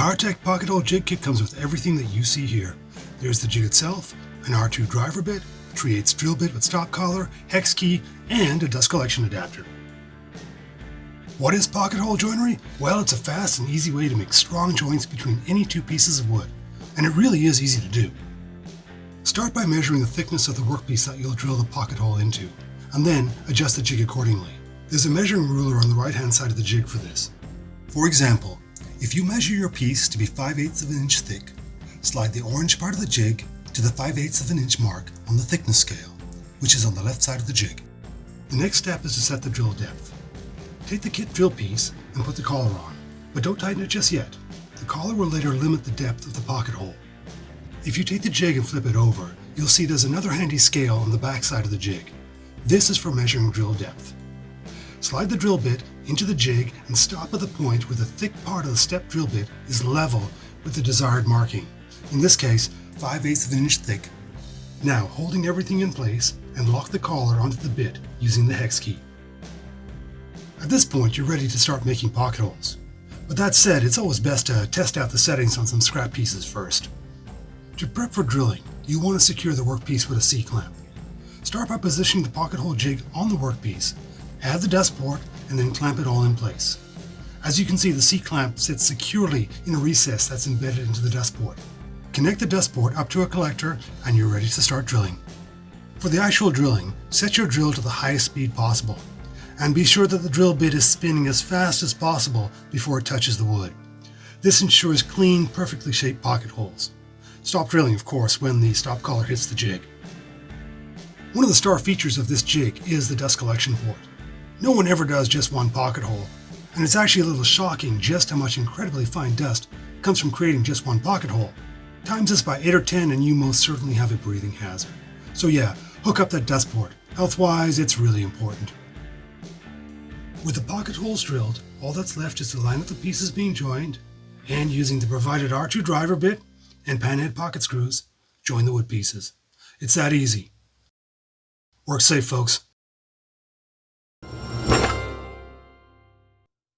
POWERTEC pocket hole jig kit comes with everything that you see here. There's the jig itself, an R2 driver bit, 3/8 drill bit with stop collar, hex key, and a dust collection adapter. What is pocket hole joinery? Well, it's a fast and easy way to make strong joints between any two pieces of wood, and it really is easy to do. Start by measuring the thickness of the workpiece that you'll drill the pocket hole into, and then adjust the jig accordingly. There's a measuring ruler on the right-hand side of the jig for this. For example, if you measure your piece to be 5/8 of an inch thick, slide the orange part of the jig to the 5/8 of an inch mark on the thickness scale, which is on the left side of the jig. The next step is to set the drill depth. Take the kit drill piece and put the collar on, but don't tighten it just yet. The collar will later limit the depth of the pocket hole. If you take the jig and flip it over, you'll see there's another handy scale on the back side of the jig. This is for measuring drill depth. Slide the drill bit into the jig and stop at the point where the thick part of the step drill bit is level with the desired marking, in this case 5/8 of an inch thick. Now, holding everything in place, and lock the collar onto the bit using the hex key. At this point, you're ready to start making pocket holes. But that said, it's always best to test out the settings on some scrap pieces first. To prep for drilling, you want to secure the workpiece with a C-clamp. Start by positioning the pocket hole jig on the workpiece, add the dust port, and then clamp it all in place. As you can see, the C-clamp sits securely in a recess that's embedded into the dust port. Connect the dust port up to a collector and you're ready to start drilling. For the actual drilling, set your drill to the highest speed possible, and be sure that the drill bit is spinning as fast as possible before it touches the wood. This ensures clean, perfectly shaped pocket holes. Stop drilling, of course, when the stop collar hits the jig. One of the star features of this jig is the dust collection port. No one ever does just one pocket hole, and it's actually a little shocking just how much incredibly fine dust comes from creating just one pocket hole. Times this by 8 or 10 and you most certainly have a breathing hazard. So yeah, hook up that dust port. Health-wise, it's really important. With the pocket holes drilled, all that's left is to line up the pieces being joined, and using the provided R2 driver bit and panhead pocket screws, join the wood pieces. It's that easy. Work safe, folks.